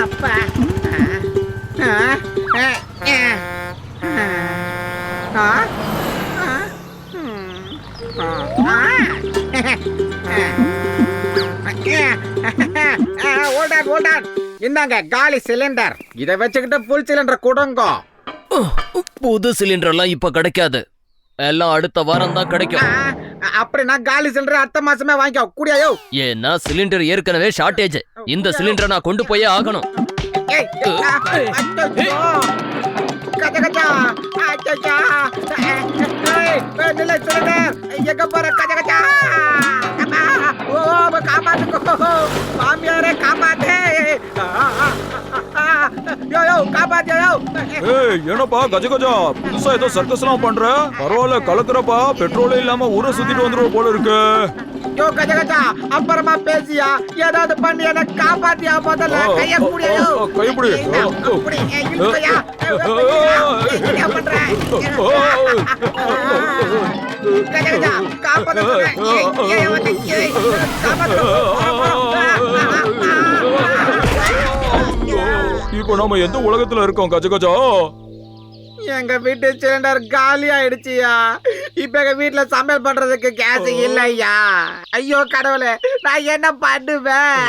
அப்பா இந்தாங்க காலி சிலிண்டர். இதை வச்சுக்கிட்டு புல் சிலிண்டர் கொடுங்க. புது சிலிண்டர் எல்லாம் இப்ப கிடைக்காது, எல்லாம் அடுத்த வாரம் தான் கிடைக்கும். அப்படின்னா காலி சிலிண்டர் அடுத்த மாசமே வாங்கிக்கோ கூடியோ. ஏன்னா சிலிண்டர் ஏற்கனவே ஷார்டேஜ். இந்த சிலிண்டரை நான் கொண்டு போயே ஆகணும். எங்க போற கஜகஜா காப்பாத்துக்கோ மாமியாரே காப்பாத்தே என்னப்பா கஜகஜா புதுசா ஏதோ சர்க்கஸ் எல்லாம் பண்ற? பரவாயில்ல கலக்குறப்பா, பெட்ரோலே இல்லாம ஊரை சுத்திட்டு வந்துருவோம் போல இருக்கு. யோ கஜகஜா அப்புறமா பேசியா, ஏதாவது பண்ணி என்ன காப்பாத்தியா? முதல்ல கைய புடியோ. கைப்பிடி கஜகஜா காப்பாத்து. இப்போ நாம எந்த உலகத்துல இருக்கோம் கஜகஜா? எங்க வீட்டு சிலிண்டர் காலி ஆயிடுச்சியா. இப்ப எங்க வீட்டுல சமையல் பண்றதுக்கு கேஸ் இல்லையா. ஐயோ கடவுளே, நான் என்ன பண்ணுவேன்?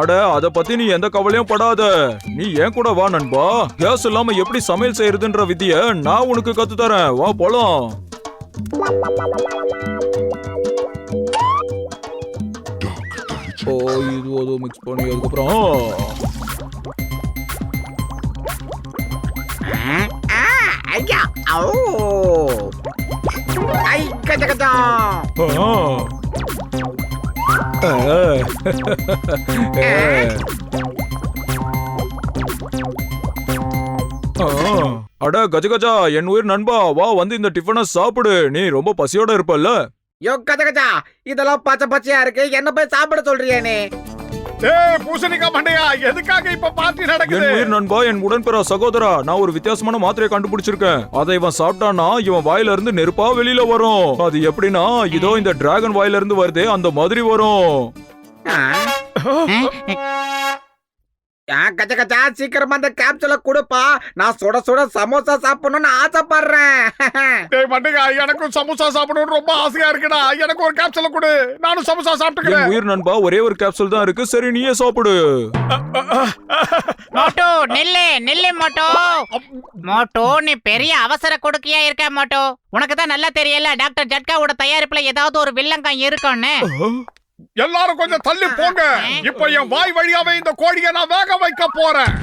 அட அத பத்தி நீ எந்த கவலையும் படாத. நீ ஏன் கூட வா நண்பா. கேஸ் இல்லாம எப்படி சமையல் செய்யறதுன்ற விதிய நான் உனக்கு கத்து தரேன். வா போலாம். ஓ இது ஏதோ மிக்ஸ் பண்ணி அதுக்கப்புறம் ஐயா ஓ ஐ கஜகஜா அட கஜகஜா என் உயிர் நண்பா, வா வந்து இந்த டிஃபனை சாப்பிடு. நீ ரொம்ப பசியோட இருப்பல்ல. யோ கஜகஜா இதெல்லாம் பச்சை பச்சையா இருக்கு, என்ன போய் சாப்பிட சொல்றியா நீ? பூசணிக்கா மண்டையா, எதுக்காக இப்ப பார்ட்டி நடக்குது? என் உயிர் நண்பா, என் உடன்பிற சகோதரா, நான் ஒரு வித்தியாசமான மாத்திரையை கண்டுபிடிச்சிருக்கேன். அதை இவன் சாப்பிட்டானா இவன் வாயில இருந்து நெருப்பா வெளியில வரும். அது எப்படின்னா இதோ இந்த டிராகன் வாயில இருந்து வருதே அந்த மாதிரி வரும். கஜகஜா சீக்கிரமா அந்த கேப்சூல கொடுப்பா, நான் சுட சுட சமோசா சாப்பிடணும்னு ஆசைப்படுறேன். டேய் மண்டையா, எனக்கும் சமோசா சாப்பிடணும்னு ரொம்ப ஆசையா இருக்குடா. எனக்கு ஒரு கேப்சூல கொடு, நானும் சமோசா சாப்பிட்டுக்கிறேன். என் உயிர் நண்பா, ஒரே ஒரு கேப்சூல் தான் இருக்கு. சரி நீயே சாப்பிடு. மோட்டோ நில்லு நில்லு மோட்டோ. மோட்டோ நீ பெரிய அவசர கொடுக்கையா இருக்க மோட்டோ. உனக்கு தான் நல்லா தெரியல டாக்டர் ஜட்காவோட தயாரிப்புல ஏதாவது ஒரு வில்லங்கம் இருக்கும்னு. எல்லாரும் கொஞ்சம் தள்ளி போங்க. இப்ப என் வாய் வழியாவே இந்த கோழியை நான் வேக வைக்க போறேன்.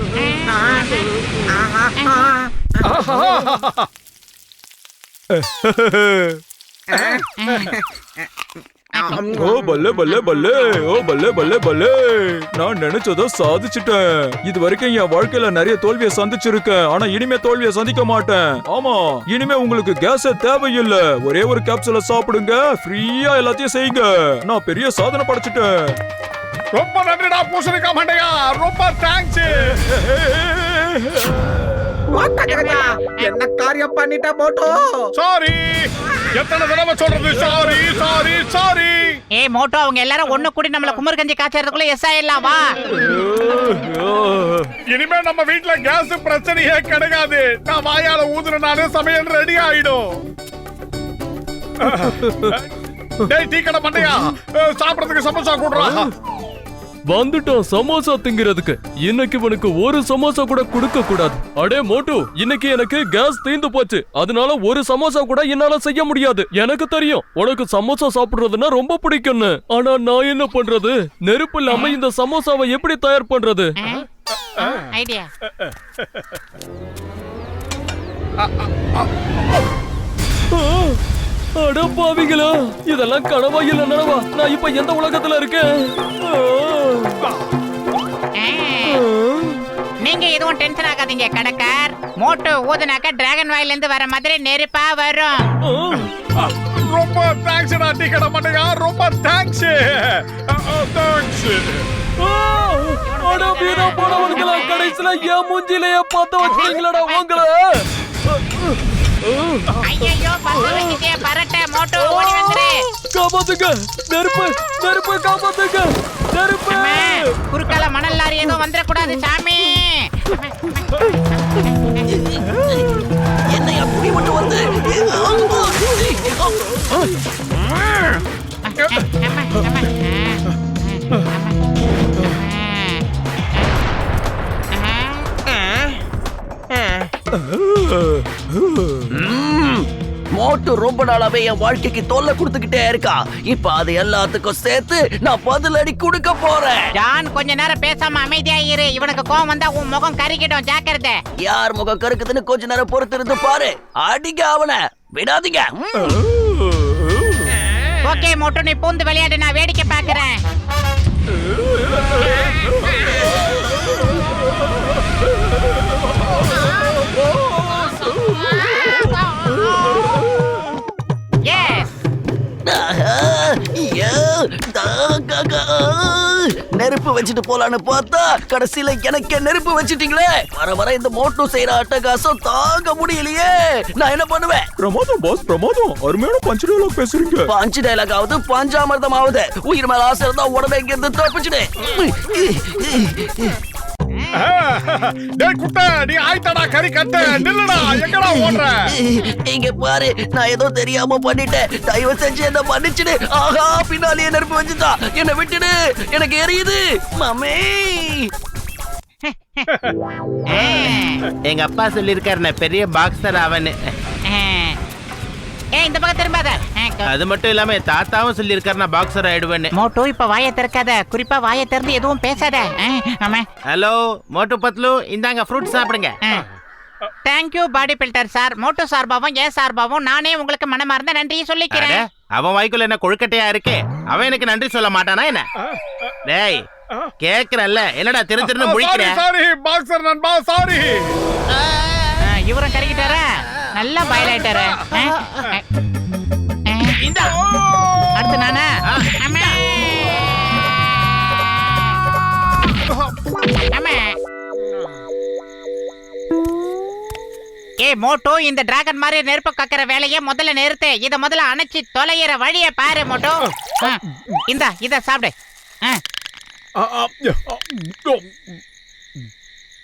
ஓ பல்லே பல்லே பல்லே, ஓ பல்லே பல்லே பல்லே, நான் நினைச்சத சாதிச்சிட்டேன். இது வரைக்கும் என் வாழ்க்கையில நிறைய தோல்வியை சந்திச்சிருக்கேன், ஆனா இனிமே தோல்வியை சந்திக்க மாட்டேன். ஆமா, இனிமே உங்களுக்கு கேஸ் தேவையில்லை. ஒரே ஒரு கேப்சூல சாப்பிடுங்க, ஃப்ரீயா எல்லாத்தையும் செய்யுங்க. நான் பெரிய சாதனை படைச்சிட்டேன். ரொம்ப நன்றிடா பூசணிக்கா மண்டையா, ரொம்ப தேங்க்ஸ். என்ன காரியம் பண்ணிட்ட மோட்டோ? சாரி, எத்தனை தடவை சொல்றது சாரி சாரி சாரி. ஏ மோட்டோ, அவங்க எல்லாரும் ஒண்ணு கூடி நம்மள குமர் கஞ்சி காய்ச்சறதுக்குள்ள எஸ் ஆயிடலாம் வா. இனிமே நம்ம வீட்ல கேஸ் பிரச்சனையே கிடையாது. நான் வாயால ஊதுறனாலே சமையல் ரெடி ஆயிடும். டேய் டீ கடை மண்டையா, சாப்பிடுறதுக்கு சமோசா கூடுறா. வந்துட்டோம் சமோசா திங்கிறதுக்கு. இன்னைக்கு உனக்கு ஒரு சமோசா கூட கொடுக்க கூடாது. அடே மோட்டு, இன்னைக்கு எனக்கு கேஸ் தீந்து போச்சு, அதனால ஒரு சமோசா கூட என்னால செய்ய முடியாது. எனக்கு தெரியும் உனக்கு சமோசா சாப்பிடுறதுன்னா ரொம்ப பிடிக்கும்னு. ஆனா நான் என்ன பண்றது? நெருப்பு இல்லாம இந்த சமோசாவை எப்படி தயார் பண்றது? ஐடியா. அட பாவிகளா, இதெல்லாம் கனவா இல்ல நனவா? நான் இப்ப எந்த உலகத்துல இருக்கேன்? நீங்க எதுவும் டென்ஷன் ஆகாதீங்க கடைக்கார். மோட்டோ ஊதுனாக்க டிராகன் வாயில இருந்து வர மாதிரி நெருப்பா வரும். ரொம்ப தேங்க்ஸ் டா டீ கடை மண்டையா, ரொம்ப தேங்க்ஸ். தேங்க்ஸ். அட கடைசியில என் மூஞ்சிலேயே பார்த்து வச்சுட்டீங்களடா உங்களை. ஐயோ பத்த வச்சுட்டே பரட்ட மோட்டோ ஓடி வந்துரு. காப்பாத்துங்க, நெருப்பு நெருப்பு, காப்பாத்துங்க நெருப்பு. அம்மா, குறுக்கால மணல் லாரி ஏதோ வந்துடக்கூடாது சாமி. என்னையா புடி மட்டும் வந்து மோட்டு ரொம்ப நாளாவே என் வாழ்க்கைக்கு தொல்லை கொடுத்துக்கிட்டே இருக்கா. இப்ப அது எல்லாத்துக்கும் சேர்த்து நான் பதிலடி கொடுக்க போறேன். ஜான் கொஞ்ச நேரம் பேசாம அமைதியா இரு. இவனுக்கு கோவம் வந்தா உன் முகம் கருகிடும், ஜாக்கிரதை. யார் முகம் கருக்குதுன்னு கொஞ்ச நேரம் பொறுத்து இருந்து பாரு. அடிங்க அவனை, விடாதீங்க. ஓகே மோட்டோ, நீ பூந்து விளையாடு, நான் வேடிக்கை பாக்குறேன். நெருப்பு வச்சுட்டு போலான்னு பார்த்தா கடைசியில எனக்கே நெருப்பு வச்சிட்டீங்களே. வர வர இந்த மோட்டோ செய்யற அட்டகாசம் தாங்க முடியலையே. நான் என்ன பண்ணுவேன்? பிரமாதம் பாஸ், பிரமாதம். அருமையான பஞ்ச் டயலாக் பேசுறீங்க. பஞ்சு டைலாக் ஆகுது, பஞ்சாமிர்தம் ஆகுது. உயிர் மேல ஆசை இருந்தா உடனே இங்க இருந்து தப்பிச்சுடு. டேய் குட்டை, நீ ஆயிட்டடா கறி கட்ட. நில்லுடா, எங்கடா ஓடுற? இங்க பாரு, நான் ஏதோ தெரியாம பண்ணிட்டேன். தயவு செஞ்சு என்ன மன்னிச்சிடு. ஆஹா, பின்னாலேயே நெருப்பு வச்சுட்டா. என்ன விட்டுடு, எனக்கு எரியுது மாமே. எங்க அப்பா சொல்லிருக்காரு நான் பெரிய பாக்ஸர் அவனு. இந்த பக்கம் திரும்பாத. அது மட்டும் இல்லாம என் தாத்தாவும் சொல்லிருக்காரு நான் பாக்ஸர் ஆயிடுவேன்னு. மோட்டோ இப்ப வாயை திறக்காத, குறிப்பா வாயை திறந்து எதுவும் பேசாத. ஆமா. ஹலோ மோட்டு பத்லு, இந்தாங்க ஃப்ரூட் சாப்பிடுங்க. Thank you body builder sir. மோட்டோ சார்பாவும் ஏ சார்பாவும் நானே உங்களுக்கு மனமார்ந்த நன்றி சொல்லிக்கிறேன். அட, அவன் வாய்க்குள்ள என்ன கொழுக்கட்டையா இருக்கு? அவன் எனக்கு நன்றி சொல்ல மாட்டானா என்ன? டேய் கேக்குறல்ல, என்னடா திரு திருன்னு முழிக்கிற? சாரி பாக்ஸர் நண்பா, சாரி. இவரும் கறிக்கிட்டாரா? நல்லா பாயில் ஆயிட்டாரு. இந்தா அடுத்து நானா? அம்மா. அம்மா. ஏ மோட்டோ, இந்த டிராகன் மாதிரி நெருப்பு கக்கிற வேலையை முதல்ல நிறுத்து. இத முதல்ல அணைச்சி தொலைகிற வழியை பாரு மோட்டோ. இந்தா இத சாப்பிடு.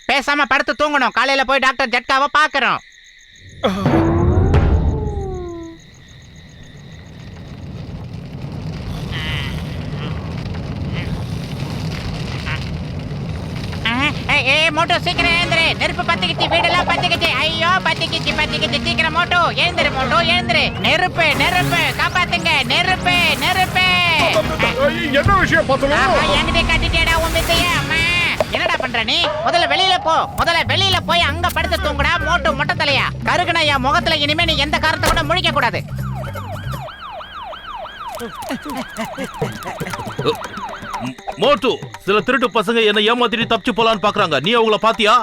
பேசாம படுத்து தூங்கணும். காலையில போய் டாக்டர் ஜட்காவை பாக்குறோம். மோட்டோ சீக்கிரம் எழுந்துரு. நெருப்பு பத்திக்கிச்சு, வீடெல்லாம் பத்திக்கிச்சு. ஐயோ பத்திக்கிச்சு பத்திக்கிச்சு. சீக்கிரம் மோட்டோ எழுந்துரு. மோட்டோ எழுந்துரு. நெருப்பு நெருப்பு, காப்பாத்துங்க. நெருப்பு நெருப்பு. என்ன விஷயம் பார்த்தோம்? என்கிட்ட கட்டிட்டேடா உன் வித்தைய. அம்மா என்னடா பண்ற நீ? முதல்ல வெளியில போ. முதல்ல வெளியில போய் அங்க படுத்து தூங்குடா. மோட்டோ மொட்டை தலையா கருகுனா என் முகத்துல இனிமே நீ எந்த காரணத்தை கூட முழிக்க கூடாது. மோட்டு, சில திருட்டு பசங்க என்ன ஏமாத்திட்டு தப்பிச்சு போலான்னு பாக்குறாங்க. நீ அவங்கள பாத்தியா?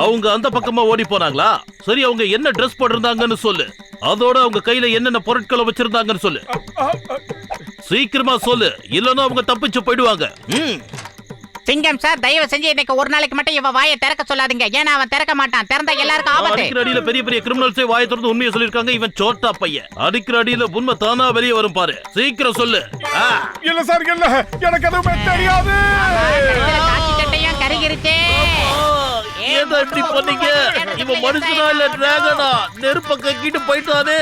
அவங்க அந்த பக்கமா ஓடி போனாங்களா? சரி, அவங்க என்ன ட்ரெஸ் போட்டிருந்தாங்கன்னு சொல்லு. அதோட அவங்க கையில என்னென்ன பொருட்களை வச்சிருந்தாங்கன்னு சொல்லு. சீக்கிரமா சொல்லு, இல்லன்னா அவங்க தப்பிச்சு போயிடுவாங்க. சிங்கம் சார், தயவு செஞ்சு இன்னைக்கு ஒரு நாளைக்கு மட்டும் இவன் வாயை திறக்க சொல்லாதீங்க. ஏன்னா அவன் திறக்க மாட்டான். திறந்தா எல்லாருக்கும் ஆபத்து. அடிக்கிற அடியில பெரிய பெரிய கிரிமினல்ஸே வாயை திறந்து உண்மையை சொல்லிருக்காங்க. இவன் சோட்டா பையன். அடிக்கிற அடியில உண்மை தானா வெளியே வரும் பாரு. சீக்கிரம் சொல்லு. இல்ல சார், இல்ல, எனக்கு எதுவுமே தெரியாது. காட்சி சட்டையும் கருகிருச்சே. ஏதா இப்படி பண்ணீங்க? இவன் மனுஷனா இல்ல டிராகனா? நெருப்ப கக்கிட்டு போயிட்டானே.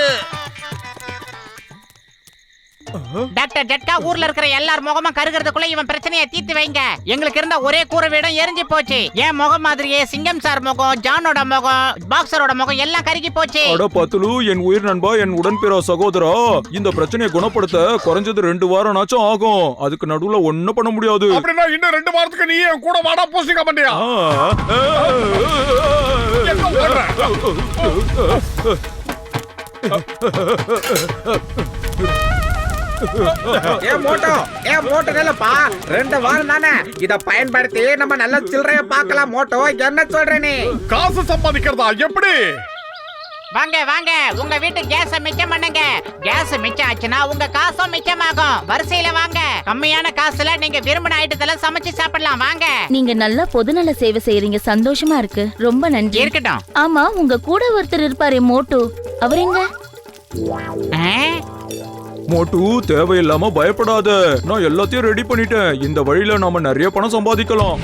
டாக்டர் ஜட்கா, ஊர்ல இருக்கிற எல்லார் முகமும் கருகிறதுக்குள்ள இவன் பிரச்சனையை தீர்த்து வைங்க. எங்களுக்கு இருந்த ஒரே கூரை வீடும் எரிஞ்சு போச்சு. என் முகம் மாதிரியே சிங்கம் சார் முகம், ஜானோட முகம், பாக்ஸரோட முகம் எல்லாம் கருகி போச்சு. அட பத்துலு, என் உயிர் நண்பா, என் உடன்பிற சகோதரா, இந்த பிரச்சனையை குணப்படுத்த குறைஞ்சது 2 வாரம் ஆச்சும் ஆகும். அதுக்கு நடுவுல ஒண்ணும் பண்ண முடியாது. அப்படின்னா இன்னும் 2 வாரத்துக்கு நீ என் கூட வாடா பூசிக்க மாட்டியா? ஏன் மோட்டோ இல்லப்பா, 2 வாரம் தானே. இத பயன்படுத்தி நம்ம நல்ல சில்லறைய பார்க்கலாம். மோட்டோ என்ன சொல்ற நீ? காசு சம்பாதிக்கிறதா எப்படி? வாங்க வாங்க உங்க வீட்டு கேஸ மிச்சம் பண்ணுங்க. கேஸ் மிச்சம் ஆச்சுன்னா உங்க காசும் மிச்சமாகும். வரிசையில வாங்க. கம்மியான காசுல நீங்க விரும்பின ஐட்டத்துல சமைச்சு சாப்பிடலாம். வாங்க. நீங்க நல்லா பொதுநல சேவை செய்யறீங்க, சந்தோஷமா இருக்கு. ரொம்ப நன்றி. இருக்கட்டும். ஆமா, உங்க கூட ஒருத்தர் இருப்பாரே மோட்டு, அவர் எங்க? மோட்டு தேவையில்லாம பயப்படாத, நான் எல்லாத்தையும் ரெடி பண்ணிட்டேன். இந்த வழியில நாம நிறைய பணம் சம்பாதிக்கலாம்.